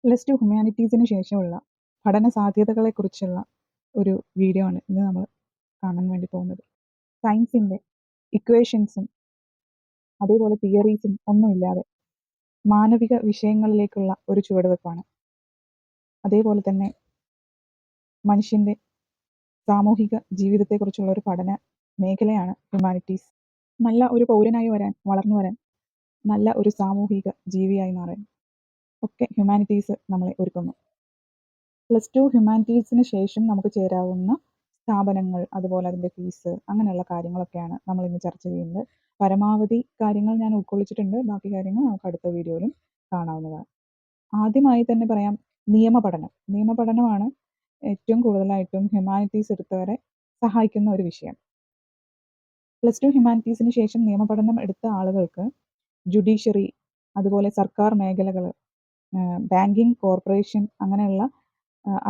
Plus two ഹ്യൂമാനിറ്റീസിന് ശേഷമുള്ള പഠന സാധ്യതകളെക്കുറിച്ചുള്ള ഒരു വീഡിയോ ആണ് ഇന്ന് നമ്മൾ കാണാൻ വേണ്ടി പോകുന്നത്. സയൻസിൻ്റെ ഇക്വേഷൻസും അതേപോലെ തിയറീസും ഒന്നുമില്ലാതെ മാനവിക വിഷയങ്ങളിലേക്കുള്ള ഒരു ചുവടുവെപ്പാണ്. അതേപോലെ തന്നെ മനുഷ്യൻ്റെ സാമൂഹിക ജീവിതത്തെക്കുറിച്ചുള്ള ഒരു പഠന മേഖലയാണ് ഹ്യൂമാനിറ്റീസ്. നല്ല ഒരു പൗരനായി വളർന്നു വരാൻ, നല്ല ഒരു സാമൂഹിക ജീവിയായി മാറാൻ ഒക്കെ ഹ്യൂമാനിറ്റീസ് നമ്മളെ ഒരുക്കുന്നു. പ്ലസ് ടു ഹ്യൂമാനിറ്റീസിന് ശേഷം നമുക്ക് ചേരാവുന്ന സ്ഥാപനങ്ങൾ, അതുപോലെ അതിൻ്റെ ഫീസ്, അങ്ങനെയുള്ള കാര്യങ്ങളൊക്കെയാണ് നമ്മൾ ഇന്ന് ചർച്ച ചെയ്യുന്നത്. പരമാവധി കാര്യങ്ങൾ ഞാൻ ഉൾക്കൊള്ളിച്ചിട്ടുണ്ട്. ബാക്കി കാര്യങ്ങൾ നമുക്ക് അടുത്ത വീഡിയോയിലും കാണാവുന്നതാണ്. ആദ്യമായി തന്നെ പറയാം, നിയമപഠനമാണ് ഏറ്റവും കൂടുതലായിട്ടും ഹ്യൂമാനിറ്റീസ് എടുത്തവരെ സഹായിക്കുന്ന ഒരു വിഷയം. പ്ലസ് ടു ഹ്യൂമാനിറ്റീസിന് ശേഷം നിയമപഠനം എടുത്ത ആളുകൾക്ക് ജുഡീഷ്യറി, അതുപോലെ സർക്കാർ മേഖലകൾ, ബാങ്കിങ്, കോർപ്പറേഷൻ, അങ്ങനെയുള്ള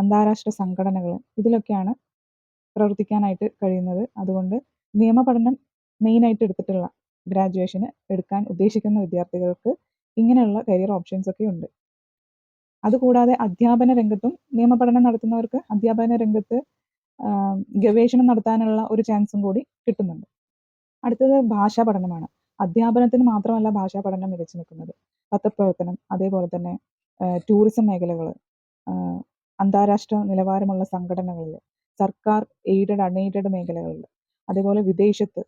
അന്താരാഷ്ട്ര സംഘടനകൾ, ഇതിലൊക്കെയാണ് പ്രവർത്തിക്കാനായിട്ട് കഴിയുന്നത്. അതുകൊണ്ട് നിയമപഠനം മെയിനായിട്ട് എടുത്തിട്ടുള്ള ഗ്രാജുവേഷന് എടുക്കാൻ ഉദ്ദേശിക്കുന്ന വിദ്യാർത്ഥികൾക്ക് ഇങ്ങനെയുള്ള കരിയർ ഓപ്ഷൻസ് ഒക്കെ ഉണ്ട്. അതുകൂടാതെ അധ്യാപന രംഗത്തും നിയമപഠനം നടത്തുന്നവർക്ക് അധ്യാപന രംഗത്ത് ഗവേഷണം നടത്താനുള്ള ഒരു ചാൻസും കൂടി കിട്ടുന്നുണ്ട്. അടുത്തത് ഭാഷാ പഠനമാണ്. അധ്യാപനത്തിന് മാത്രമല്ല ഭാഷാ പഠനം മികച്ചു നിൽക്കുന്നത്. പത്രപ്രവർത്തനം, അതേപോലെ തന്നെ ടൂറിസം മേഖലകൾ, അന്താരാഷ്ട്ര നിലവാരമുള്ള സംഘടനകളിൽ, സർക്കാർ എയ്ഡഡ് അൺഎയ്ഡഡ് മേഖലകളിൽ, അതേപോലെ വിദേശത്ത്,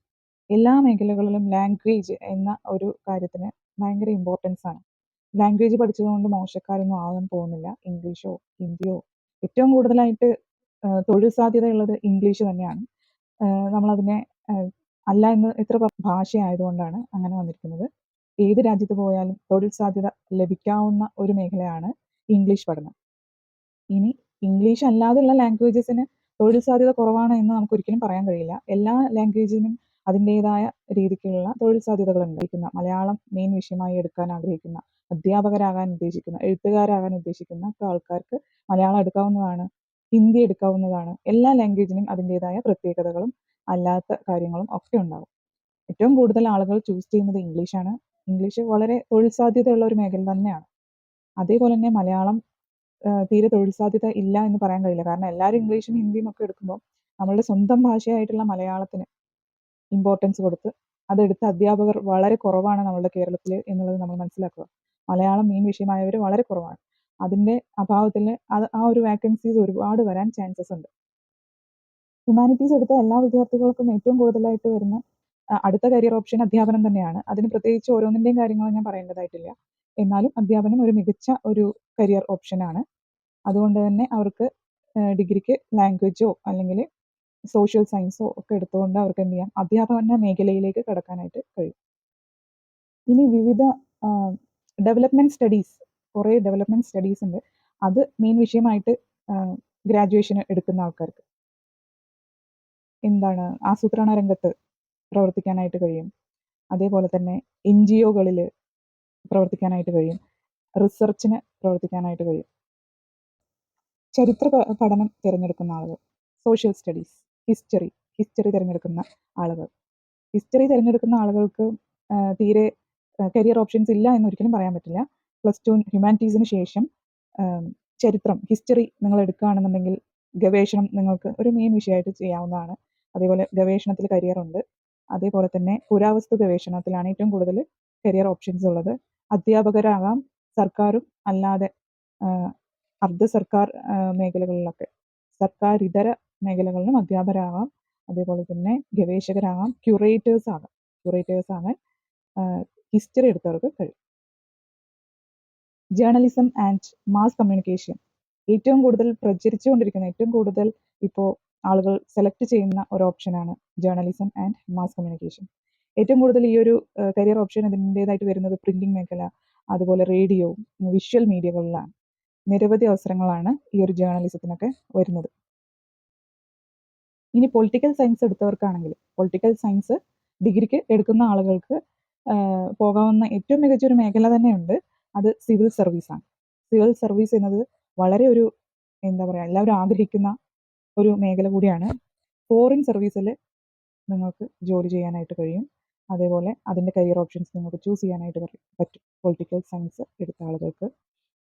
എല്ലാ മേഖലകളിലും ലാംഗ്വേജ് എന്ന ഒരു കാര്യത്തിന് ഭയങ്കര ഇമ്പോർട്ടൻസ് ആണ്. ലാംഗ്വേജ് പഠിച്ചതുകൊണ്ട് മോശക്കാരൊന്നും ആവാൻ പോകുന്നില്ല. ഇംഗ്ലീഷോ ഹിന്ദിയോ, ഏറ്റവും കൂടുതലായിട്ട് തൊഴിൽ സാധ്യതയുള്ളത് ഇംഗ്ലീഷ് തന്നെയാണ്. നമ്മളതിനെ അല്ല എന്ന് എത്ര ഭാഷയായതുകൊണ്ടാണ് അങ്ങനെ വന്നിരിക്കുന്നത്. ഏത് രാജ്യത്ത് പോയാലും തൊഴിൽ സാധ്യത ലഭിക്കാവുന്ന ഒരു മേഖലയാണ് ഇംഗ്ലീഷ് പഠനം. ഇനി ഇംഗ്ലീഷ് അല്ലാതെയുള്ള ലാംഗ്വേജസിന് തൊഴിൽ സാധ്യത കുറവാണ് എന്ന് നമുക്ക് ഒരിക്കലും പറയാൻ കഴിയില്ല. എല്ലാ ലാംഗ്വേജിനും അതിൻ്റെതായ രീതിക്കുള്ള തൊഴിൽ സാധ്യതകൾ ഉണ്ട്. മലയാളം മെയിൻ വിഷയമായി എടുക്കാൻ ആഗ്രഹിക്കുന്ന, അധ്യാപകരാകാൻ ഉദ്ദേശിക്കുന്ന, എഴുത്തുകാരാകാൻ ഉദ്ദേശിക്കുന്ന ആൾക്കാർക്ക് മലയാളം എടുക്കാവുന്നതാണ്, ഹിന്ദി എടുക്കാവുന്നതാണ്. എല്ലാ ലാംഗ്വേജിനും അതിൻ്റെതായ പ്രത്യേകതകളും അല്ലാത്ത കാര്യങ്ങളും ഒക്കെ ഉണ്ടാകും. ഏറ്റവും കൂടുതൽ ആളുകൾ ചൂസ് ചെയ്യുന്നത് ഇംഗ്ലീഷാണ്. ഇംഗ്ലീഷ് വളരെ തൊഴിൽ സാധ്യതയുള്ള ഒരു മേഖല തന്നെയാണ്. അതേപോലെ തന്നെ മലയാളം തീരെ തൊഴിൽ സാധ്യത ഇല്ല എന്ന് പറയാൻ കഴിയില്ല. കാരണം എല്ലാവരും ഇംഗ്ലീഷും ഹിന്ദിയും ഒക്കെ എടുക്കുമ്പോൾ നമ്മളുടെ സ്വന്തം ഭാഷയായിട്ടുള്ള മലയാളത്തിന് ഇമ്പോർട്ടൻസ് കൊടുത്ത് അതെടുത്ത അധ്യാപകർ വളരെ കുറവാണ് നമ്മുടെ കേരളത്തിൽ എന്നുള്ളത് നമ്മൾ മനസ്സിലാക്കുക. മലയാളം മെയിൻ വിഷയമായവർ വളരെ കുറവാണ്. അതിൻ്റെ അഭാവത്തിൽ ആ ഒരു വാക്കൻസീസ് ഒരുപാട് വരാൻ ചാൻസസ് ഉണ്ട്. ഹ്യൂമാനിറ്റീസ് എടുത്ത എല്ലാ വിദ്യാർത്ഥികൾക്കും ഏറ്റവും കൂടുതലായിട്ട് വരുന്ന അടുത്ത കരിയർ ഓപ്ഷൻ അധ്യാപനം തന്നെയാണ്. അതിന് പ്രത്യേകിച്ച് ഓരോന്നിൻ്റെയും കാര്യങ്ങൾ ഞാൻ പറയേണ്ടതായിട്ടില്ല. എന്നാലും അധ്യാപനം ഒരു മികച്ച ഒരു കരിയർ ഓപ്ഷനാണ്. അതുകൊണ്ട് തന്നെ അവർക്ക് ഡിഗ്രിക്ക് ലാംഗ്വേജോ അല്ലെങ്കിൽ സോഷ്യൽ സയൻസോ ഒക്കെ എടുത്തുകൊണ്ട് അവർക്ക് എന്ത് ചെയ്യാം, അധ്യാപന മേഖലയിലേക്ക് കടക്കാനായിട്ട് കഴിയും. ഇനി വിവിധ ഡെവലപ്മെൻറ്റ് സ്റ്റഡീസ്, കുറേ ഡെവലപ്മെൻറ്റ് സ്റ്റഡീസ് ഉണ്ട്. അത് മെയിൻ വിഷയമായിട്ട് ഗ്രാജുവേഷന് എടുക്കുന്ന ആൾക്കാർക്ക് ആസൂത്രണ രംഗത്ത് പ്രവർത്തിക്കാനായിട്ട് കഴിയും. അതേപോലെ തന്നെ NGOകളിൽ പ്രവർത്തിക്കാനായിട്ട് കഴിയും. റിസർച്ചിന് പ്രവർത്തിക്കാനായിട്ട് കഴിയും. ചരിത്ര പഠനം തിരഞ്ഞെടുക്കുന്ന ആളുകൾ, സോഷ്യൽ സ്റ്റഡീസ്, ഹിസ്റ്ററി തിരഞ്ഞെടുക്കുന്ന ആളുകൾ. ഹിസ്റ്ററി തിരഞ്ഞെടുക്കുന്ന ആളുകൾക്ക് തീരെ കരിയർ ഓപ്ഷൻസ് ഇല്ല എന്നൊരിക്കലും പറയാൻ പറ്റില്ല. പ്ലസ് ടു ഹ്യൂമാനിറ്റീസിന് ശേഷം ചരിത്രം, ഹിസ്റ്ററി നിങ്ങൾ എടുക്കുകയാണെന്നുണ്ടെങ്കിൽ ഗവേഷണം നിങ്ങൾക്ക് ഒരു മെയിൻ വിഷയമായിട്ട് ചെയ്യാവുന്നതാണ്. അതേപോലെ ഗവേഷണത്തിൽ കരിയർ ഉണ്ട്. അതേപോലെ തന്നെ പുരാവസ്തു ഗവേഷണത്തിലാണ് ഏറ്റവും കൂടുതൽ കരിയർ ഓപ്ഷൻസ് ഉള്ളത്. അധ്യാപകരാകാം, സർക്കാരും അല്ലാതെ അർദ്ധ സർക്കാർ മേഖലകളിലൊക്കെ, സർക്കാർ ഇതര മേഖലകളിലും അധ്യാപകരാകാം. അതേപോലെ തന്നെ ഗവേഷകരാകാം, ക്യൂറേറ്റേഴ്സ് ആകാൻ ഹിസ്റ്ററി എടുത്തവർക്ക് കഴിയും. ജേർണലിസം ആൻഡ് മാസ് കമ്മ്യൂണിക്കേഷൻ ഏറ്റവും കൂടുതൽ പ്രചരിച്ചുകൊണ്ടിരിക്കുന്ന, ഏറ്റവും കൂടുതൽ ഇപ്പോൾ ആളുകൾ സെലക്ട് ചെയ്യുന്ന ഒരു ഓപ്ഷനാണ് ജേർണലിസം ആൻഡ് മാസ് കമ്മ്യൂണിക്കേഷൻ. ഏറ്റവും കൂടുതൽ ഈ ഒരു കരിയർ ഓപ്ഷൻ ഇതിൻ്റെതായിട്ട് വരുന്നത് പ്രിന്റിംഗ് മേഖല, അതുപോലെ റേഡിയോ, വിഷ്വൽ മീഡിയകളിലാണ്. നിരവധി അവസരങ്ങളാണ് ഈ ഒരു ജേർണലിസത്തിനൊക്കെ വരുന്നത്. ഇനി പൊളിറ്റിക്കൽ സയൻസ് എടുത്തവർക്കാണെങ്കിൽ, പൊളിറ്റിക്കൽ സയൻസ് ഡിഗ്രിക്ക് എടുക്കുന്ന ആളുകൾക്ക് പോകാവുന്ന ഏറ്റവും മികച്ചൊരു മേഖല തന്നെയുണ്ട്. അത് സിവിൽ സർവീസാണ്. സിവിൽ സർവീസ് എന്നത് വളരെ ഒരു എല്ലാവരും ആഗ്രഹിക്കുന്ന ഒരു മേഖല കൂടിയാണ്. ഫോറിൻ സർവീസിൽ നിങ്ങൾക്ക് ജോലി ചെയ്യാനായിട്ട് കഴിയും. അതേപോലെ അതിൻ്റെ കരിയർ ഓപ്ഷൻസ് നിങ്ങൾക്ക് ചൂസ് ചെയ്യാനായിട്ട് പറ്റും പൊളിറ്റിക്കൽ സയൻസ് എടുത്ത ആളുകൾക്ക്.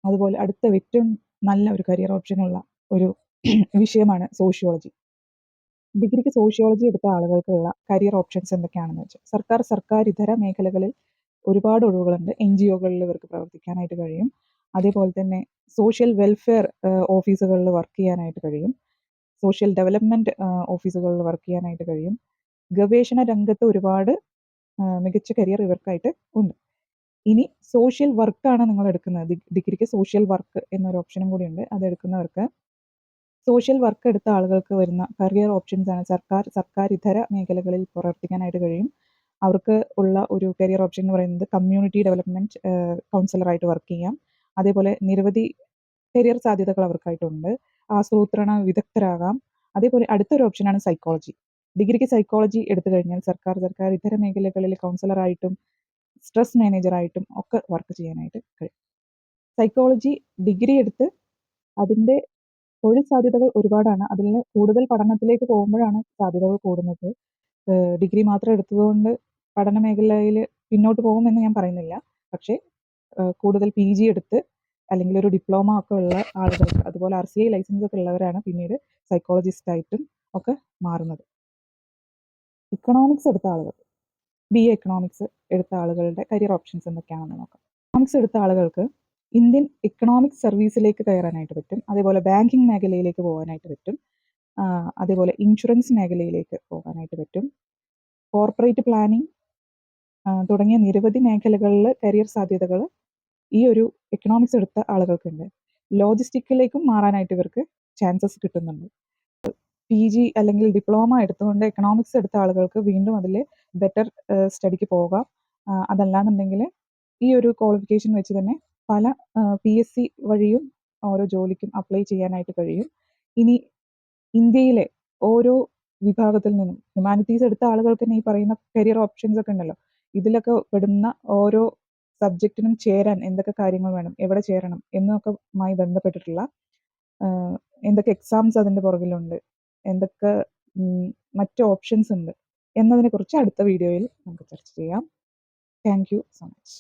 അതുപോലെ അടുത്ത ഏറ്റവും നല്ല ഒരു കരിയർ ഓപ്ഷനുള്ള ഒരു വിഷയമാണ് സോഷ്യോളജി. ഡിഗ്രിക്ക് സോഷ്യോളജി എടുത്ത ആളുകൾക്കുള്ള കരിയർ ഓപ്ഷൻസ് എന്തൊക്കെയാണെന്ന് വെച്ചാൽ, സർക്കാരിതര മേഖലകളിൽ ഒരുപാട് ഒഴിവുകളുണ്ട്. NGOകളിൽ ഇവർക്ക് പ്രവർത്തിക്കാനായിട്ട് കഴിയും. അതേപോലെ തന്നെ സോഷ്യൽ വെൽഫെയർ ഓഫീസുകളിൽ വർക്ക് ചെയ്യാനായിട്ട് കഴിയും. സോഷ്യൽ ഡെവലപ്മെന്റ് ഓഫീസുകളിൽ വർക്ക് ചെയ്യാനായിട്ട് കഴിയും. ഗവേഷണ രംഗത്ത് ഒരുപാട് മികച്ച കരിയർ ഇവർക്കായിട്ട് ഉണ്ട്. ഇനി സോഷ്യൽ വർക്കാണ് നിങ്ങൾ എടുക്കുന്നത്. ഡിഗ്രിക്ക് സോഷ്യൽ വർക്ക് എന്നൊരു ഓപ്ഷനും കൂടി ഉണ്ട്. അത് എടുക്കുന്നവർക്ക് സോഷ്യൽ വർക്ക് എടുത്ത ആളുകൾക്ക് വരുന്ന കരിയർ ഓപ്ഷൻസ് ആണ് സർക്കാരിതര മേഖലകളിൽ പ്രവർത്തിക്കാനായിട്ട് കഴിയും. അവർക്ക് ഉള്ള ഒരു കരിയർ ഓപ്ഷൻ എന്ന് പറയുന്നത് കമ്മ്യൂണിറ്റി ഡെവലപ്മെന്റ് കൗൺസിലറായിട്ട് വർക്ക് ചെയ്യാം. അതേപോലെ നിരവധി കരിയർ സാധ്യതകൾ അവർക്കായിട്ടുണ്ട്. ആസൂത്രണ വിദഗ്ധരാകാം. അതേപോലെ അടുത്തൊരു ഓപ്ഷനാണ് സൈക്കോളജി. ഡിഗ്രിക്ക് സൈക്കോളജി എടുത്തു കഴിഞ്ഞാൽ സർക്കാരിതര മേഖലകളിൽ കൗൺസിലറായിട്ടും സ്ട്രെസ് മാനേജറായിട്ടും ഒക്കെ വർക്ക് ചെയ്യാനായിട്ട് കഴിയും. സൈക്കോളജി ഡിഗ്രി എടുത്ത് അതിൻ്റെ തൊഴിൽ സാധ്യതകൾ ഒരുപാടാണ്. അതിൽ കൂടുതൽ പഠനത്തിലേക്ക് പോകുമ്പോഴാണ് സാധ്യതകൾ കൂടുന്നത്. ഡിഗ്രി മാത്രം എടുത്തതുകൊണ്ട് പഠന മേഖലയിൽ പിന്നോട്ട് പോകുമെന്ന് ഞാൻ പറയുന്നില്ല. പക്ഷേ കൂടുതൽ PG എടുത്ത് അല്ലെങ്കിൽ ഒരു ഡിപ്ലോമ ഒക്കെ ഉള്ള ആളുകൾക്ക്, അതുപോലെ RCI ലൈസൻസ് ഒക്കെ ഉള്ളവരാണ് പിന്നീട് സൈക്കോളജിസ്റ്റായിട്ടും ഒക്കെ മാറുന്നത്. ഇക്കണോമിക്സ് എടുത്ത ആളുകൾ, BA എക്കണോമിക്സ് എടുത്ത ആളുകളുടെ കരിയർ ഓപ്ഷൻസ് എന്തൊക്കെയാണെന്ന് നോക്കാം. ഇക്കണോമിക്സ് എടുത്ത ആളുകൾക്ക് ഇന്ത്യൻ എക്കണോമിക് സർവീസിലേക്ക് കയറാനായിട്ട് പറ്റും. അതേപോലെ ബാങ്കിങ് മേഖലയിലേക്ക് പോകാനായിട്ട് പറ്റും. അതേപോലെ ഇൻഷുറൻസ് മേഖലയിലേക്ക് പോകാനായിട്ട് പറ്റും. കോർപ്പറേറ്റ് പ്ലാനിങ് തുടങ്ങിയ നിരവധി മേഖലകളിൽ കരിയർ സാധ്യതകൾ ഈ ഒരു എക്കണോമിക്സ് എടുത്ത ആളുകൾക്കുണ്ട്. ലോജിസ്റ്റിക്കിലേക്കും മാറാനായിട്ട് ഇവർക്ക് ചാൻസസ് കിട്ടുന്നുണ്ട്. PG അല്ലെങ്കിൽ ഡിപ്ലോമ എടുത്തുകൊണ്ട് എക്കണോമിക്സ് എടുത്ത ആളുകൾക്ക് വീണ്ടും അതിൽ ബെറ്റർ സ്റ്റഡിക്ക് പോകാം. അതല്ലാന്നുണ്ടെങ്കിൽ ഈ ഒരു ക്വാളിഫിക്കേഷൻ വെച്ച് തന്നെ പല PSC വഴിയും ഓരോ ജോലിക്കും അപ്ലൈ ചെയ്യാനായിട്ട് കഴിയും. ഇനി ഇന്ത്യയിലെ ഓരോ വിഭാഗത്തിൽ നിന്നും ഹ്യൂമാനിറ്റീസ് എടുത്ത ആളുകൾക്ക് തന്നെ ഈ പറയുന്ന കരിയർ ഓപ്ഷൻസ് ഒക്കെ ഉണ്ടല്ലോ, ഇതിലൊക്കെ പെടുന്ന ഓരോ സബ്ജക്റ്റിനും ചേരാൻ എന്തൊക്കെ കാര്യങ്ങൾ വേണം, എവിടെ ചേരണം എന്നൊക്കെയുമായി ബന്ധപ്പെട്ടിട്ടുള്ള എന്തൊക്കെ എക്സാംസ് അതിൻ്റെ പുറകിലുണ്ട്, എന്തൊക്കെ മറ്റ് ഓപ്ഷൻസ് ഉണ്ട് എന്നതിനെക്കുറിച്ച് അടുത്ത വീഡിയോയിൽ നമുക്ക് ചർച്ച ചെയ്യാം. Thank you so much.